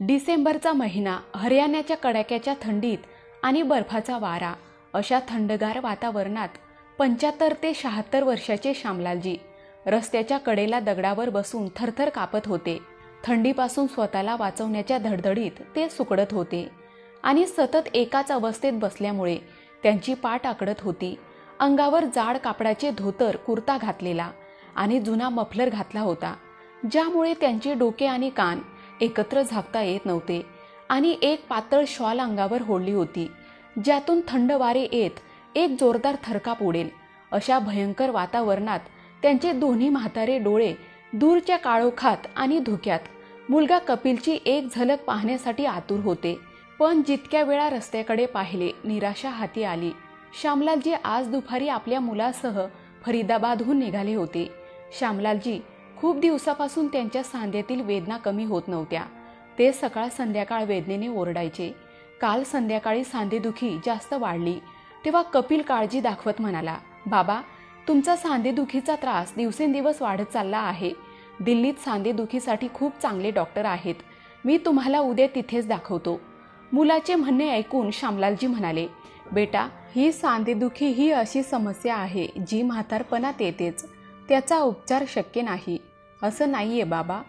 डिसेंबरचा महिना, हरियाणाच्या कडाक्याच्या थंडीत आणि बर्फाचा वारा, अशा थंडगार वातावरणात 75 ते 76 वर्षाचे श्यामलालजी रस्त्याच्या कडेला दगडावर बसून थरथर कापत होते. थंडीपासून स्वतःला वाचवण्याच्या धडधडीत ते सुकडत होते आणि सतत एकाच अवस्थेत बसल्यामुळे त्यांची पाठ आकडत होती. अंगावर जाड कापडाचे धोतर, कुर्ता घातलेला आणि जुना मफलर घातला होता, ज्यामुळे त्यांचे डोके आणि कान एकत्र झाकता येत नव्हते आणि एक पातळ शॉल अंगावर ओढली होती, ज्यातून थंड वारे येत एक जोरदार थरकाप उडेल. अशा भयंकर वातावरणात त्यांचे दोन्ही म्हातारे डोळे दूरच्या काळोखात आणि धुक्यात मुलगा कपिलची एक झलक पाहण्यासाठी आतुर होते. पण जितक्या वेळा रस्त्याकडे पाहिले, निराशा हाती आली. श्यामलालजी आज दुपारी आपल्या मुलासह फरीदाबादहून निघाले होते. श्यामलालजी खूप दिवसापासून त्यांच्या सांध्यातील वेदना कमी होत नव्हत्या. ते सकाळ संध्याकाळ वेदनेने ओरडायचे. काल संध्याकाळी सांधेदुखी जास्त वाढली तेव्हा कपिल काळजी दाखवत म्हणाला, बाबा, तुमचा सांधेदुखीचा त्रास दिवसेंदिवस वाढत चालला आहे. दिल्लीत सांधेदुखीसाठी खूप चांगले डॉक्टर आहेत. मी तुम्हाला उद्या तिथेच दाखवतो. मुलाचे म्हणणे ऐकून श्यामलालजी म्हणाले, बेटा, ही सांधेदुखी ही अशी समस्या आहे जी म्हातारपणात येतेच. त्याचा उपचार शक्य नाही असं नाहीये बाबा.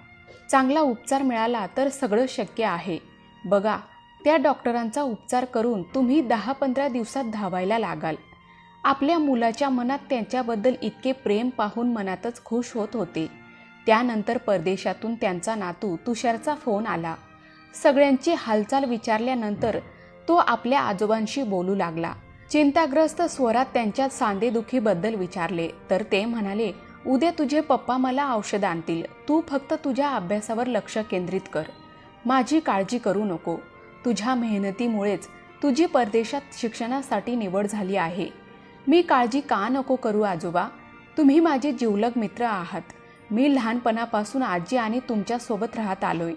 चांगला उपचार मिळाला तर सगळं शक्य आहे. बघा, त्या डॉक्टरांचा उपचार करून तुम्ही 10-15 दिवसात धावायला लागाल. आपल्या मुलाच्या मनात त्यांच्याबद्दल इतके प्रेम पाहून मनातच खुश होत होते. त्यानंतर परदेशातून त्यांचा नातू तुषारचा फोन आला. सगळ्यांची हालचाल विचारल्यानंतर तो आपल्या आजोबांशी बोलू लागला. चिंताग्रस्त स्वरात त्यांच्या सांधेदुखीबद्दल विचारले तर ते म्हणाले, उद्या तुझे पप्पा मला औषध आणतील. तू फक्त तुझ्या अभ्यासावर लक्ष केंद्रित कर. माझी काळजी करू नको. तुझ्या मेहनतीमुळेच तुझी परदेशात शिक्षणासाठी निवड झाली आहे. मी काळजी का नको करू आजोबा? तुम्ही माझे जिवलग मित्र आहात. मी लहानपणापासून आजी आणि तुमच्यासोबत राहत आलोय.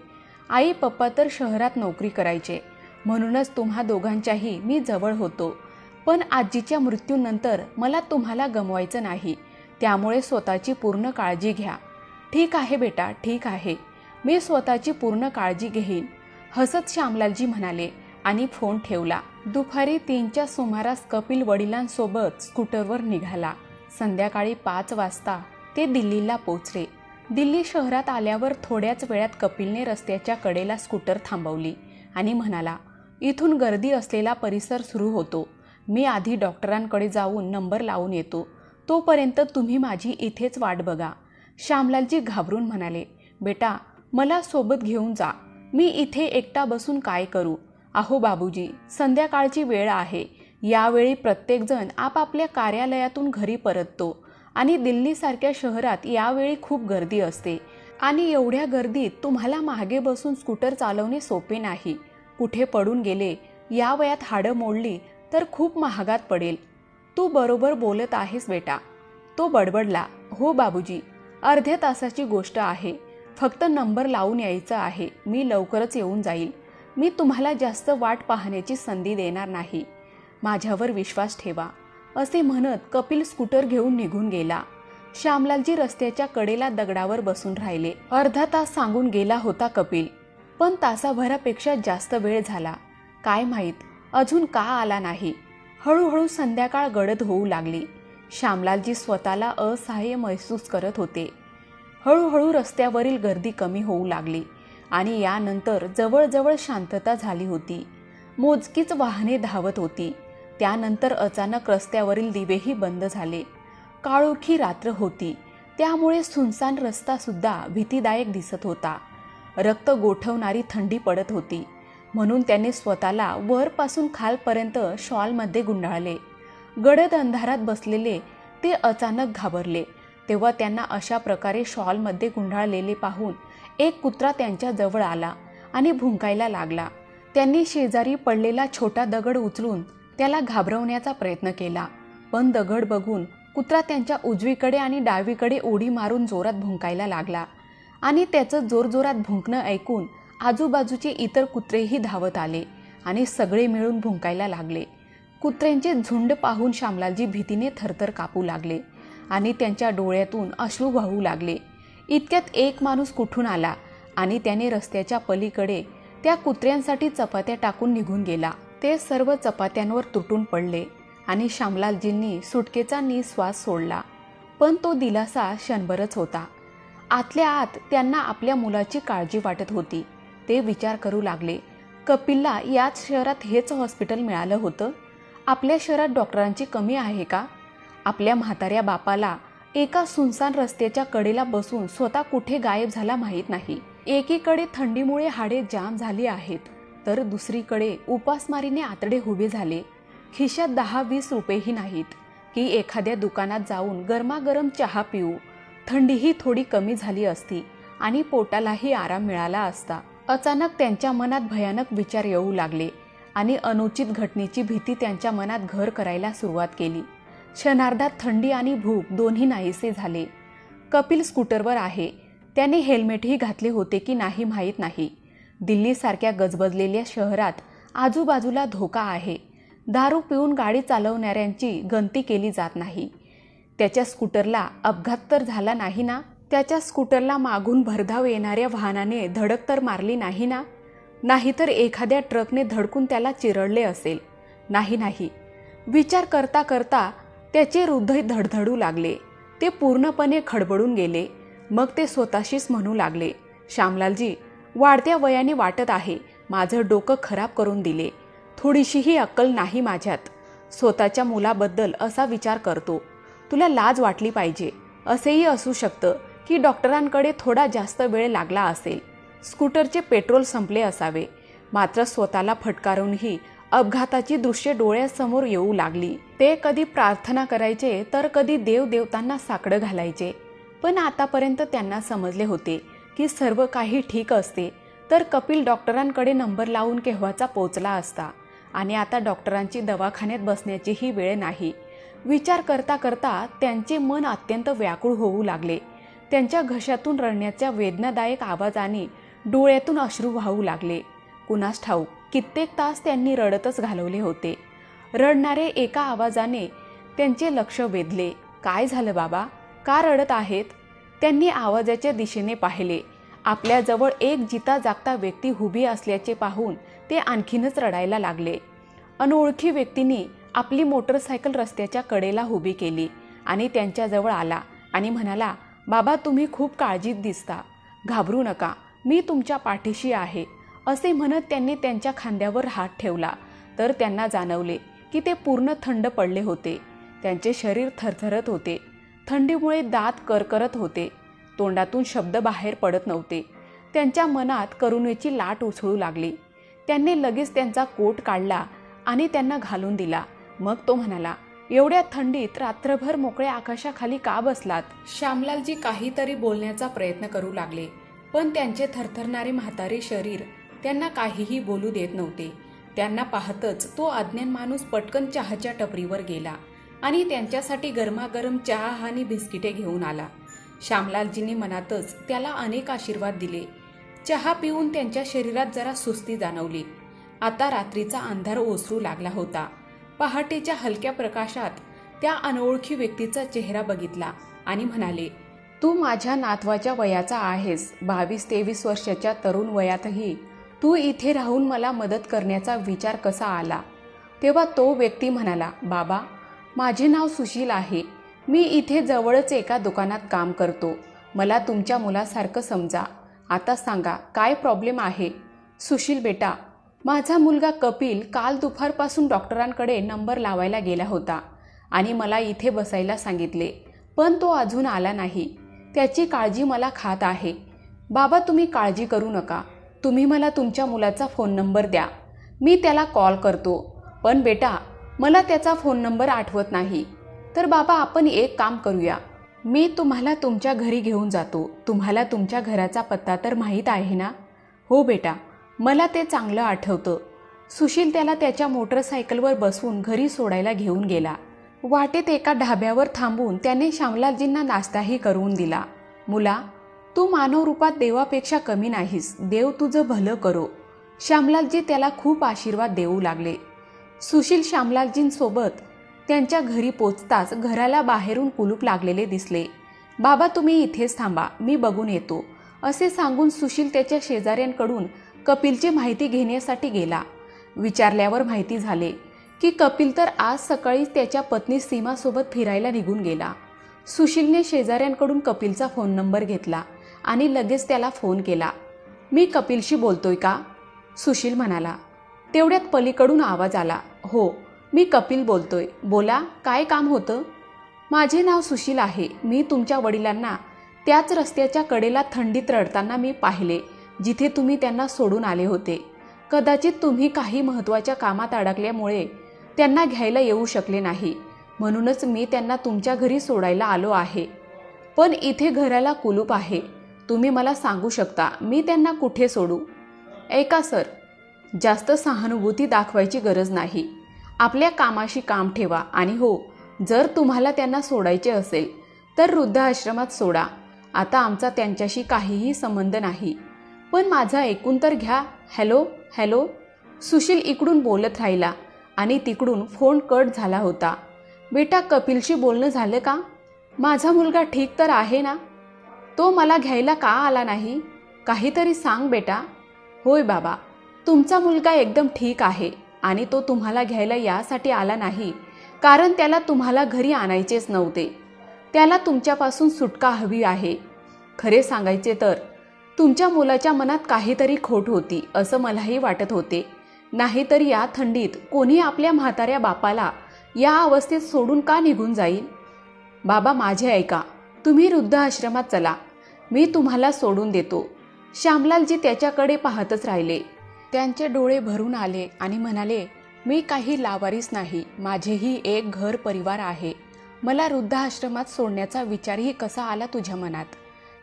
आई पप्पा तर शहरात नोकरी करायचे, म्हणूनच तुम्हा दोघांच्याही मी जवळ होतो. पण आजीच्या मृत्यूनंतर मला तुम्हाला गमवायचं नाही. त्यामुळे स्वतःची पूर्ण काळजी घ्या. ठीक आहे बेटा, ठीक आहे. मी स्वतःची पूर्ण काळजी घेईन, हसत श्यामलालजी म्हणाले आणि फोन ठेवला. दुपारी 3च्या सुमारास कपिल वडिलांसोबत स्कूटरवर निघाला. संध्याकाळी 5 वाजता ते दिल्लीला पोचले. दिल्ली शहरात आल्यावर थोड्याच वेळात कपिलने रस्त्याच्या कडेला स्कूटर थांबवली आणि म्हणाला, इथून गर्दी असलेला परिसर सुरू होतो. मी आधी डॉक्टरांकडे जाऊन नंबर लावून येतो. तोपर्यंत तुम्ही माझी इथेच वाट बघा. श्यामलालजी घाबरून म्हणाले, बेटा, मला सोबत घेऊन जा. मी इथे एकटा बसून काय करू? अहो बाबूजी, संध्याकाळची वेळ आहे. यावेळी प्रत्येकजण आपापल्या कार्यालयातून घरी परततो आणि दिल्लीसारख्या शहरात यावेळी खूप गर्दी असते आणि एवढ्या गर्दीत तुम्हाला मागे बसून स्कूटर चालवणे सोपे नाही. कुठे पडून गेले, या वयात हाडं मोडली तर खूप महागात पडेल. तू बरोबर बोलत आहेस बेटा. तो बडबडला, हो बाबूजी, अर्ध्या तासाची गोष्ट आहे. फक्त नंबर लावून यायचं आहे. मी लवकरच येऊन जाईल. मी तुम्हाला जास्त वाट पाहण्याची संधी देणार नाही. माझ्यावर विश्वास ठेवा. असे म्हणत कपिल स्कूटर घेऊन निघून गेला. श्यामलालजी रस्त्याच्या कडेला दगडावर बसून राहिले. अर्धा तास सांगून गेला होता कपिल, पण तासाभरापेक्षा जास्त वेळ झाला. काय माहीत अजून का आला नाही. हळूहळू संध्याकाळ गडद होऊ लागली. श्यामलालजी स्वतःला असहाय्य महसूस करत होते. हळूहळू रस्त्यावरील गर्दी कमी होऊ लागली आणि यानंतर जवळजवळ शांतता झाली होती. मोजकीच वाहने धावत होती. त्यानंतर अचानक रस्त्यावरील दिवेही बंद झाले. काळोखी रात्र होती, त्यामुळे सुनसान रस्ता सुद्धा भीतीदायक दिसत होता. रक्त गोठवणारी थंडी पडत होती, म्हणून त्याने स्वतःला वरपासून खालपर्यंत शॉलमध्ये गुंडाळले. गडद अंधारात बसलेले ते अचानक घाबरले. तेव्हा त्यांना अशा प्रकारे शॉलमध्ये गुंडाळलेले पाहून एक कुत्रा त्यांच्या जवळ आला आणि भुंकायला लागला. त्यांनी शेजारी पडलेला छोटा दगड उचलून त्याला घाबरवण्याचा प्रयत्न केला, पण दगड बघून कुत्रा त्यांच्या उजवीकडे आणि डावीकडे उडी मारून जोरात भुंकायला लागला आणि त्याचं जोरजोरात भुंकणं ऐकून आजूबाजूचे इतर कुत्रेही धावत आले आणि सगळे मिळून भुंकायला लागले. कुत्र्यांचे झुंड पाहून श्यामलालजी भीतीने थरथर कापू लागले आणि त्यांच्या डोळ्यातून अश्रू वाहू लागले. इतक्यात एक माणूस कुठून आला आणि त्याने रस्त्याच्या पलीकडे त्या कुत्र्यांसाठी चपात्या टाकून निघून गेला. ते सर्व चपात्यांवर तुटून पडले आणि श्यामलालजींनी सुटकेचा निःश्वास सोडला. पण तो दिलासा क्षणभरच होता. आतल्या आत त्यांना आपल्या मुलाची काळजी वाटत होती. ते विचार करू लागले, कपिलला याच शहरात हेच हॉस्पिटल मिळालं होतं. आपल्या शहरात डॉक्टरांची कमी आहे का? आपल्या म्हाताऱ्या बापाला एका सुनसान रस्त्याच्या कडेला बसून स्वतः कुठे गायब झाला माहीत नाही. एकीकडे थंडीमुळे हाडे जाम झाली आहेत, तर दुसरीकडे उपासमारीने आतडे उभे झाले. खिशात 10-20 रुपयेही नाहीत की एखाद्या दुकानात जाऊन गरमागरम चहा पिऊ. थंडीही थोडी कमी झाली असती आणि पोटालाही आराम मिळाला असता. अचानक त्यांच्या मनात भयानक विचार येऊ लागले आणि अनुचित घटनेची भीती त्यांच्या मनात घर करायला सुरुवात केली. क्षणार्धात थंडी आणि भूक दोन्ही नाहीसे झाले. कपिल स्कूटरवर आहे. त्याने हेल्मेटही घातले होते की नाही माहीत नाही. दिल्लीसारख्या गजबजलेल्या शहरात आजूबाजूला धोका आहे. दारू पिऊन गाडी चालवणाऱ्यांची गणती केली जात नाही. त्याच्या स्कूटरला अपघात तर झाला नाही ना? त्याच्या स्कूटरला मागून भरधाव येणाऱ्या वाहनाने धडक तर मारली नाही ना? नाहीतर एखाद्या ट्रकने धडकून त्याला चिरडले असेल. नाही. विचार करता करता त्याचे हृदय धडधडू लागले. ते पूर्णपणे खडबडून गेले. मग ते स्वतःशीच म्हणू लागले, श्यामलालजी, वाढत्या वयाने वाटत आहे माझं डोकं खराब करून दिले. थोडीशीही अक्कल नाही माझ्यात. स्वतःच्या मुलाबद्दल असा विचार करतो. तुला लाज वाटली पाहिजे. असेही असू शकतं की डॉक्टरांकडे थोडा जास्त वेळ लागला असेल. स्कूटरचे पेट्रोल संपले असावे. मात्र स्वतःला फटकारूनही अपघाताची दृश्ये डोळ्यासमोर येऊ लागली. ते कधी प्रार्थना करायचे तर कधी देवदेवतांना साकडं घालायचे. पण आतापर्यंत त्यांना समजले होते की सर्व काही ठीक असते तर कपिल डॉक्टरांकडे नंबर लावून केव्हाचा पोचला असता. आणि आता डॉक्टरांची दवाखान्यात बसण्याचीही वेळ नाही. विचार करता करता त्यांचे मन अत्यंत व्याकुळ होऊ लागले. त्यांच्या घशातून रडण्याच्या वेदनादायक आवाजाने डोळ्यातून अश्रू वाहू लागले. कुणास ठाऊक कित्येक तास त्यांनी रडतच घालवले होते. रडणारे एका आवाजाने त्यांचे लक्ष वेधले. काय झालं बाबा, का रडत आहेत? त्यांनी आवाजाच्या दिशेने पाहिले. आपल्याजवळ एक जिता जागता व्यक्ती उभी असल्याचे पाहून ते आणखीनच रडायला लागले. अनोळखी व्यक्तीने आपली मोटरसायकल रस्त्याच्या कडेला उभी केली आणि त्यांच्याजवळ आला आणि म्हणाला, बाबा, तुम्ही खूप काळजीत दिसता. घाबरू नका, मी तुमच्या पाठीशी आहे. असे म्हणत त्यांनी त्यांच्या खांद्यावर हात ठेवला तर त्यांना जाणवले की ते पूर्ण थंड पडले होते. त्यांचे शरीर थरथरत होते. थंडीमुळे दात करकरत होते. तोंडातून शब्द बाहेर पडत नव्हते. त्यांच्या मनात करुणेची लाट उसळू लागली. त्यांनी लगेच त्यांचा कोट काढला आणि त्यांना घालून दिला. मग तो म्हणाला, एवढ्या थंडीत रात्रभर मोकळ्या आकाशाखाली का बसलात? श्यामलालजी काहीतरी बोलण्याचा प्रयत्न करू लागले, पण त्यांचे थरथरणारे म्हातारे शरीर त्यांना काहीही बोलू देत नव्हते. त्यांना पाहतच तो अज्ञान माणूस पटकन चहाच्या टपरीवर गेला आणि त्यांच्यासाठी गरमागरम चहा आणि बिस्किटे घेऊन आला. श्यामलालजींनी मनातच त्याला अनेक आशीर्वाद दिले. चहा पिऊन त्यांच्या शरीरात जरा सुस्ती जाणवली. आता रात्रीचा अंधार ओसरू लागला होता. पहाटेच्या हलक्या प्रकाशात त्या अनोळखी व्यक्तीचा चेहरा बघितला आणि म्हणाले, तू माझ्या नातवाच्या वयाचा आहेस. 22-23 वर्षाच्या तरुण वयातही तू इथे राहून मला मदत करण्याचा विचार कसा आला? तेव्हा तो व्यक्ती म्हणाला, बाबा, माझे नाव सुशील आहे. मी इथे जवळच एका दुकानात काम करतो. मला तुमच्या मुलासारखं समजा. आता सांगा, काय प्रॉब्लेम आहे? सुशील बेटा, माझा मुलगा कपिल काल दुपारपासून डॉक्टरांकडे नंबर लावायला गेला होता आणि मला इथे बसायला सांगितले, पण तो अजून आला नाही. त्याची काळजी मला खात आहे. बाबा, तुम्ही काळजी करू नका. तुम्ही मला तुमच्या मुलाचा फोन नंबर द्या. मी त्याला कॉल करतो. पण बेटा, मला त्याचा फोन नंबर आठवत नाही. तर बाबा, आपण एक काम करूया. मी तुम्हाला तुमच्या घरी घेऊन जातो. तुम्हाला तुमच्या घराचा पत्ता तर माहीत आहे ना? हो बेटा, मला ते चांगलं आठवतं. सुशील त्याला त्याच्या मोटरसायकलवर बसवून घरी सोडायला घेऊन गेला. वाटेत एका ढाब्यावर थांबून त्याने श्यामलालजींना नाश्ताही करून दिला. मुला, तू मानव रूपात देवापेक्षा कमी नाहीस. देव तुझं भलं करो. श्यामलालजी त्याला खूप आशीर्वाद देऊ लागले. सुशील श्यामलालजींसोबत त्यांच्या घरी पोचताच घराला बाहेरून कुलूप लागलेले दिसले. बाबा, तुम्ही इथेच थांबा, मी बघून येतो, असे सांगून सुशील त्याच्या शेजाऱ्यांकडून कपिलची माहिती घेण्यासाठी गेला. विचारल्यावर माहिती झाले की कपिल तर आज सकाळी त्याच्या पत्नी सीमासोबत फिरायला निघून गेला. सुशीलने शेजाऱ्यांकडून कपिलचा फोन नंबर घेतला आणि लगेच त्याला फोन केला. मी कपिलशी बोलतोय का? सुशील म्हणाला. तेवढ्यात पलीकडून आवाज आला. हो, मी कपिल बोलतोय. बोला, काय काम होतं? माझे नाव सुशील आहे. मी तुमच्या वडिलांना त्याच रस्त्याच्या कडेला थंडीत रडताना मी पाहिले जिथे तुम्ही त्यांना सोडून आले होते. कदाचित तुम्ही काही महत्त्वाच्या कामात अडकल्यामुळे त्यांना घ्यायला येऊ शकले नाही, म्हणूनच मी त्यांना तुमच्या घरी सोडायला आलो आहे. पण इथे घराला कुलूप आहे. तुम्ही मला सांगू शकता मी त्यांना कुठे सोडू? ऐका सर, जास्त सहानुभूती दाखवायची गरज नाही. आपल्या कामाशी काम ठेवा आणि हो, जर तुम्हाला त्यांना सोडायचे असेल तर वृद्धाश्रमात सोडा. आता आमचा त्यांच्याशी काहीही संबंध नाही. पण माझं ऐकून तर घ्या. Hello hello. सुशील इकडून बोलत राहिला आणि तिकडून फोन कट झाला होता. बेटा, कपिलशी बोलणं झालं का? माझा मुलगा ठीक तर आहे ना? तो मला घ्यायला का आला नाही? काहीतरी सांग बेटा. होय बाबा, तुमचा मुलगा एकदम ठीक आहे आणि तो तुम्हाला घ्यायला यासाठी आला नाही कारण त्याला तुम्हाला घरी आणायचेच नव्हते. त्याला तुमच्यापासून सुटका हवी आहे. खरे सांगायचे तर तुमच्या मुलाच्या मनात काहीतरी खोट होती असं मलाही वाटत होते. नाहीतर या थंडीत कोणी आपल्या म्हाताऱ्या बापाला या अवस्थेत सोडून का निघून जाईल? बाबा, माझे ऐका. तुम्ही वृद्धाश्रमात चला. मी तुम्हाला सोडून देतो. श्यामलालजी त्याच्याकडे पाहतच राहिले. त्यांचे डोळे भरून आले आणि म्हणाले, मी काही लावारीस नाही. माझेही एक घर परिवार आहे. मला वृद्धाश्रमात सोडण्याचा विचारही कसा आला तुझ्या मनात?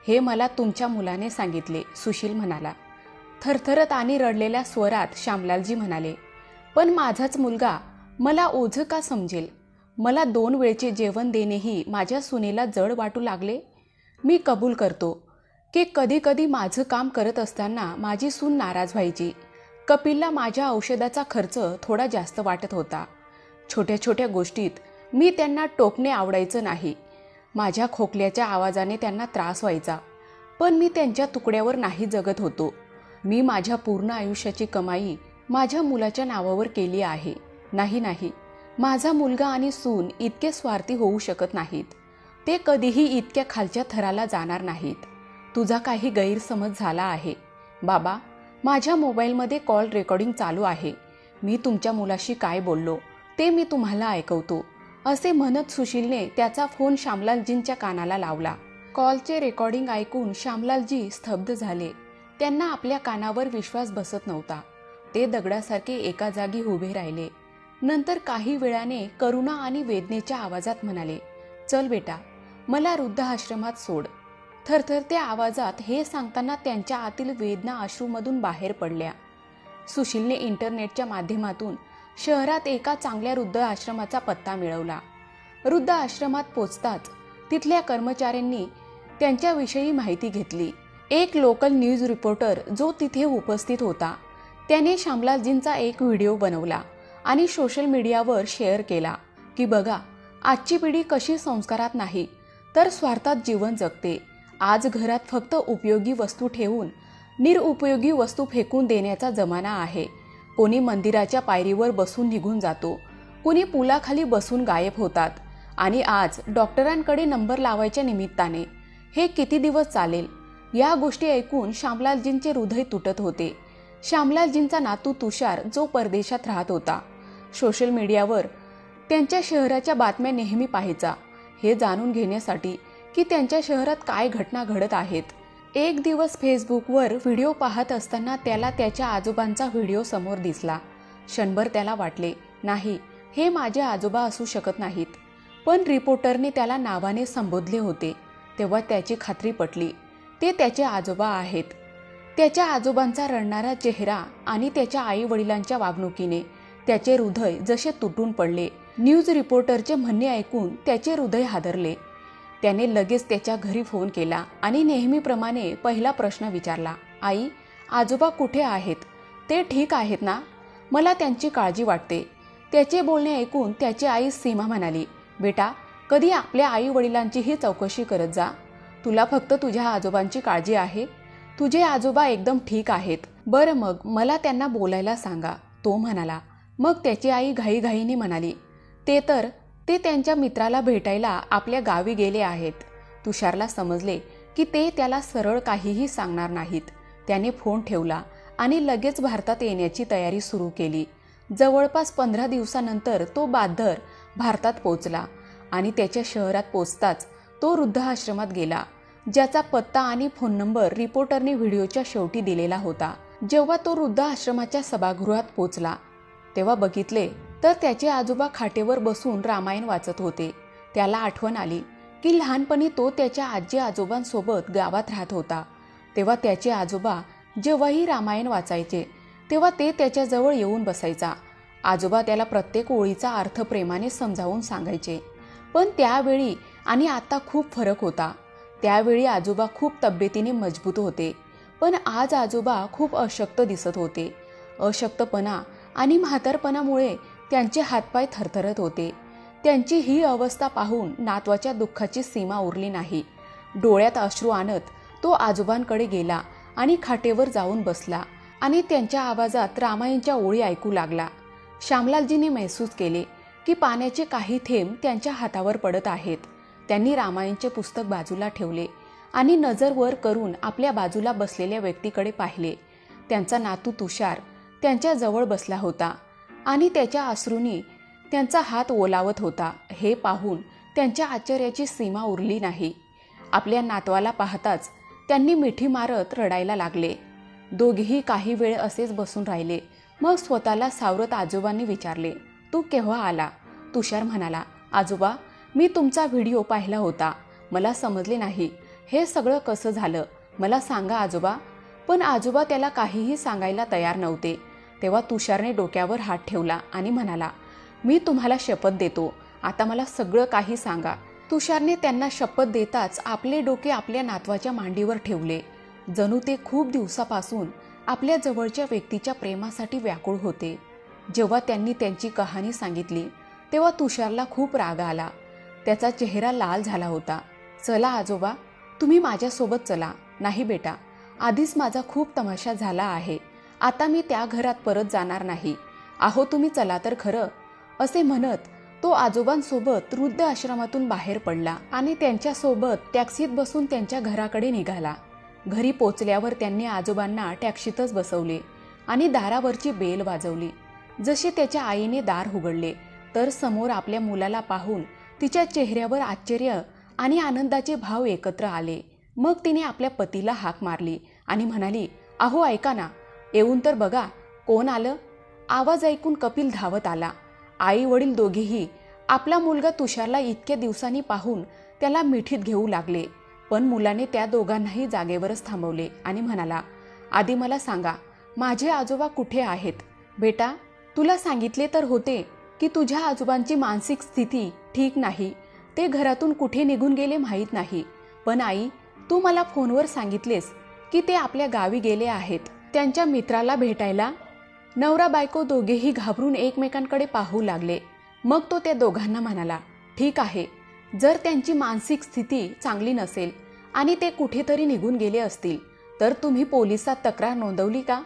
हे मला तुमच्या मुलाने सांगितले, सुशील म्हणाला. थरथरत आणि रडलेल्या स्वरात श्यामलालजी म्हणाले, पण माझाच मुलगा मला ओझं का समजेल? मला 2 वेळचे जेवण देणेही माझ्या सुनेला जड वाटू लागले. मी कबूल करतो की कधी कधी माझं काम करत असताना माझी सून नाराज व्हायची. कपिलला माझ्या औषधाचा खर्च थोडा जास्त वाटत होता. छोट्या छोट्या गोष्टीत मी त्यांना टोकणे आवडायचं नाही. माझ्या खोकल्याच्या आवाजाने त्यांना त्रास व्हायचा. पण मी त्यांच्या तुकड्यावर नाही जगत होतो. मी माझ्या पूर्ण आयुष्याची कमाई माझ्या मुलाच्या नावावर केली आहे. नाही, माझा मुलगा आणि सून इतके स्वार्थी होऊ शकत नाहीत. ते कधीही इतक्या खालच्या थराला जाणार नाहीत. तुझा काही गैरसमज झाला आहे. बाबा, माझ्या मोबाईलमध्ये कॉल रेकॉर्डिंग चालू आहे. मी तुमच्या मुलाशी काय बोललो ते मी तुम्हाला ऐकवतो, असे म्हणत सुशीलने त्याचा फोन श्यामलालजींच्या कानाला लावला. कॉलचे रेकॉर्डिंग ऐकून श्यामलालजी स्तब्ध झाले. त्यांना आपल्या कानावर विश्वास बसत नव्हता. ते दगडासारखे एका जागी उभे राहिले. नंतर काही वेळाने करुणा आणि वेदनेच्या आवाजात म्हणाले, चल बेटा, मला वृद्धाश्रमात सोड. थरथरत्या आवाजात हे सांगताना त्यांच्या आतील वेदना अश्रूमधून बाहेर पडल्या. सुशीलने इंटरनेटच्या माध्यमातून शहरात एका चांगल्या वृद्ध आश्रमाचा पत्ता मिळवला. वृद्ध आश्रमात पोचताच तिथल्या कर्मचाऱ्यांनी त्यांच्याविषयी माहिती घेतली. एक लोकल न्यूज रिपोर्टर जो तिथे उपस्थित होता त्याने श्यामलालजींचा एक व्हिडिओ बनवला आणि सोशल मीडियावर शेअर केला की बघा, आजची पिढी कशी संस्कारात नाही तर स्वार्थात जीवन जगते. आज घरात फक्त उपयोगी वस्तू ठेवून निरुपयोगी वस्तू फेकून देण्याचा जमाना आहे. कोणी मंदिराच्या पायरीवर बसून निघून जातो, कोणी पुलाखाली बसून गायब होतात आणि आज डॉक्टरांकडे नंबर लावायच्या निमित्ताने. हे किती दिवस चालेल? या गोष्टी ऐकून श्यामलालजींचे हृदय तुटत होते. श्यामलालजींचा नातू तुषार जो परदेशात राहत होता, सोशल मीडियावर त्यांच्या शहराच्या बातम्या नेहमी पाहायचा, हे जाणून घेण्यासाठी की त्यांच्या शहरात काय घटना घडत आहेत. एक दिवस फेसबुकवर व्हिडिओ पाहत असताना त्याला त्याच्या आजोबांचा व्हिडिओ समोर दिसला. क्षणभर त्याला वाटले, नाही, हे माझे आजोबा असू शकत नाहीत. पण रिपोर्टरने त्याला नावाने संबोधले होते तेव्हा त्याची खात्री पटली, ते त्याचे आजोबा आहेत. त्याच्या आजोबांचा रडणारा चेहरा आणि त्याच्या आई वडिलांच्या वागणुकीने त्याचे हृदय जसे तुटून पडले. न्यूज रिपोर्टरचे म्हणणे ऐकून त्याचे हृदय हादरले. त्याने लगेच त्याच्या घरी फोन केला आणि नेहमीप्रमाणे पहिला प्रश्न विचारला, आई, आजोबा कुठे आहेत? ते ठीक आहेत ना? मला त्यांची काळजी वाटते. त्याचे बोलणे ऐकून त्याची आई सीमा म्हणाली, बेटा, कधी आपल्या आई वडिलांचीही चौकशी करत जा. तुला फक्त तुझ्या आजोबांची काळजी आहे. तुझे आजोबा एकदम ठीक आहेत. बरं मग मला त्यांना बोलायला सांगा, तो म्हणाला. मग त्याची आई घाईघाईने म्हणाली, ते त्यांच्या मित्राला भेटायला आपल्या गावी गेले आहेत. तुषारला समजले की ते त्याला सरळ काहीही सांगणार नाहीत. त्याने फोन ठेवला आणि लगेच भारतात येण्याची तयारी सुरू केली. जवळपास 15 दिवसानंतर तो बादर भारतात पोचला आणि त्याच्या शहरात पोचताच तो वृद्धाश्रमात गेला, ज्याचा पत्ता आणि फोन नंबर रिपोर्टरने व्हिडिओच्या शेवटी दिलेला होता. जेव्हा तो वृद्धाश्रमाच्या सभागृहात पोचला तेव्हा बघितले तर त्याचे आजोबा खाटेवर बसून रामायण वाचत होते. त्याला आठवण आली की लहानपणी तो त्याच्या आजी आजोबांसोबत गावात राहत होता. तेव्हा त्याचे आजोबा जेव्हाही रामायण वाचायचे तेव्हा ते त्याच्याजवळ येऊन बसायचा. आजोबा त्याला प्रत्येक ओळीचा अर्थ प्रेमाने समजावून सांगायचे. पण त्यावेळी आणि आता खूप फरक होता. त्यावेळी आजोबा खूप तब्येतीने मजबूत होते, पण आज आजोबा खूप अशक्त दिसत होते. अशक्तपणा आणि म्हातारपणामुळे त्यांचे हातपाय थरथरत होते. त्यांची ही अवस्था पाहून नातवाच्या दुःखाची सीमा उरली नाही. डोळ्यात अश्रू आणत तो आजोबांकडे गेला आणि खाटेवर जाऊन बसला आणि त्यांच्या आवाजात रामायणच्या ओळी ऐकू लागला. श्यामलालजीने महसूस केले की पाण्याचे काही थेंब त्यांच्या हातावर पडत आहेत. त्यांनी रामायणचे पुस्तक बाजूला ठेवले आणि नजर वर करून आपल्या बाजूला बसलेल्या व्यक्तीकडे पाहिले. त्यांचा नातू तुषार त्यांच्या जवळ बसला होता आणि त्याच्या अश्रूंनी त्यांचा हात ओलावत होता. हे पाहून त्यांच्या आश्चर्याची सीमा उरली नाही. आपल्या नातवाला पाहताच त्यांनी मिठी मारत रडायला लागले. दोघेही काही वेळ असेच बसून राहिले. मग स्वतःला सावरत आजोबांनी विचारले, तू केव्हा आला? तुषार म्हणाला, आजोबा, मी तुमचा व्हिडिओ पाहिला होता. मला समजले नाही हे सगळं कसं झालं. मला सांगा आजोबा. पण आजोबा त्याला काहीही सांगायला तयार नव्हते. तेव्हा तुषारने डोक्यावर हात ठेवला आणि म्हणाला, मी तुम्हाला शपथ देतो, आता मला सगळं काही सांगा. तुषारने त्यांना शपथ देताच आपले डोके आपल्या नातवाच्या मांडीवर ठेवले. जणू ते खूप दिवसापासून आपल्या जवळच्या व्यक्तीच्या प्रेमासाठी व्याकुळ होते. जेव्हा त्यांनी त्यांची कहाणी सांगितली तेव्हा तुषारला खूप राग आला. त्याचा चेहरा लाल झाला होता. चला आजोबा, तुम्ही माझ्यासोबत चला. नाही बेटा, आधीच माझा खूप तमाशा झाला आहे. आता मी त्या घरात परत जाणार नाही. आहो तुम्ही चला तर खरं. असे म्हणत तो आजोबांसोबत वृद्ध आश्रमातून बाहेर पडला आणि त्यांच्यासोबत टॅक्सीत बसून त्यांच्या घराकडे निघाला. घरी पोचल्यावर त्यांनी आजोबांना टॅक्सीतच बसवले आणि दारावरची बेल वाजवली. जसे त्याच्या आईने दार उघडले तर समोर आपल्या मुलाला पाहून तिच्या चेहऱ्यावर आश्चर्य आणि आनंदाचे भाव एकत्र आले. मग तिने आपल्या पतीला हाक मारली आणि म्हणाली, अहो ऐका ना, येऊन तर बघा कोण आलं. आवाज ऐकून कपिल धावत आला. आई वडील दोघेही आपला मुलगा तुषारला इतक्या दिवसांनी पाहून त्याला मिठीत घेऊ लागले. पण मुलाने त्या दोघांनाही जागेवरच थांबवले आणि म्हणाला, आधी मला सांगा, माझे आजोबा कुठे आहेत? बेटा, तुला सांगितले तर होते की तुझ्या आजोबांची मानसिक स्थिती ठीक नाही. ते घरातून कुठे निघून गेले माहीत नाही. पण आई, तू मला फोनवर सांगितलेस की ते आपल्या गावी गेले आहेत त्यांच्या मित्राला भेटायला. नवरा बायको दोघेही घाबरून एकमेकांकडे पाहू लागले. मग तो त्या दोघांना म्हणाला, ठीक आहे, जर त्यांची मानसिक स्थिती चांगली नसेल आणि ते कुठेतरी निघून गेले असतील तर तुम्ही पोलिसात तक्रार नोंदवली का?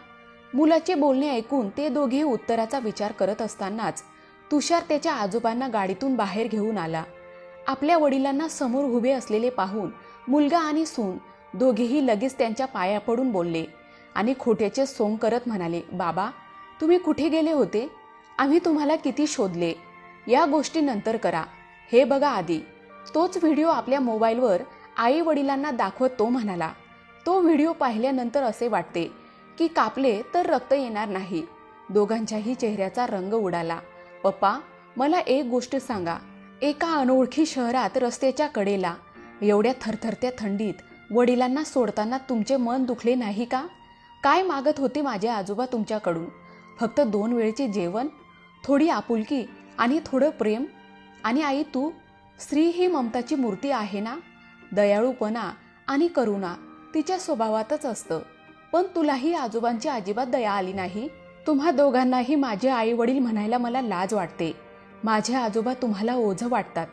मुलाचे बोलणे ऐकून ते दोघे उत्तराचा विचार करत असतानाच तुषार त्याच्या आजोबांना गाडीतून बाहेर घेऊन आला. आपल्या वडिलांना समोर उभे असलेले पाहून मुलगा आणि सून दोघेही लगेच त्यांच्या पाया पडून बोलले आणि खोट्याचे सोंग करत म्हणाले, बाबा, तुम्ही कुठे गेले होते? आम्ही तुम्हाला किती शोधले. या गोष्टी नंतर करा, हे बघा आधी. तोच व्हिडिओ आपल्या मोबाईलवर आई वडिलांना दाखवत तो म्हणाला, तो व्हिडिओ पाहिल्यानंतर असे वाटते की कापले तर रक्त येणार नाही. दोघांच्याही चेहऱ्याचा रंग उडाला. पप्पा, मला एक गोष्ट सांगा, एका अनोळखी शहरात रस्त्याच्या कडेला एवढ्या थरथरत्या थंडीत वडिलांना सोडताना तुमचे मन दुखले नाही का? काय मागत होते माझे आजोबा तुमच्याकडून? फक्त 2 वेळचे जेवण, थोडी आपुलकी आणि थोडं प्रेम. आणि आई, तू स्त्री ही ममताची मूर्ती आहे ना. दयाळूपणा आणि करुणा तिच्या स्वभावातच असतं. पण तुलाही आजोबांची अजिबात दया आली नाही. तुम्हा दोघांनाही माझे आई वडील म्हणायला मला लाज वाटते. माझे आजोबा तुम्हाला ओझं वाटतात.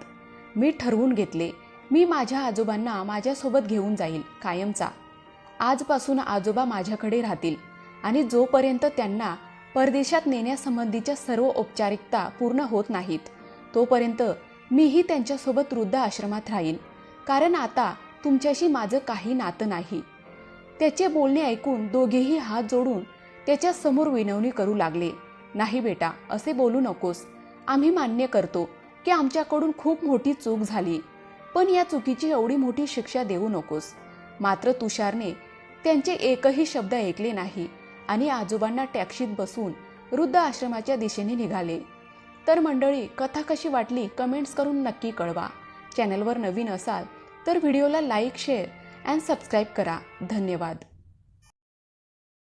मी ठरवून घेतले, मी माझ्या आजोबांना माझ्यासोबत घेऊन जाईल कायमचा. आजपासून आजोबा माझ्याकडे राहतील आणि जोपर्यंत त्यांना परदेशात नेण्यासंबंधीच्या सर्व औपचारिकता पूर्ण होत नाहीत तोपर्यंत मीही त्यांच्यासोबत वृद्धाश्रमात राहीन, कारण आता तुमच्याशी माझं काही नातं नाही. त्याचे बोलणे ऐकून दोघेही हात जोडून त्याच्या समोर विनवणी करू लागले. नाही बेटा, असे बोलू नकोस. आम्ही मान्य करतो की आमच्याकडून खूप मोठी चूक झाली, पण या चुकीची एवढी मोठी शिक्षा देऊ नकोस. मात्र तुषारने त्यांचे एकही शब्द ऐकले नाही आणि आजोबांना टॅक्सीत बसून वृद्धाश्रमाच्या दिशेने निघाले. तर मंडळी, कथा कशी वाटली कमेंट्स करून नक्की कळवा. चॅनलवर नवीन असाल तर व्हिडिओला लाईक, शेअर अँड सबस्क्राईब करा. धन्यवाद.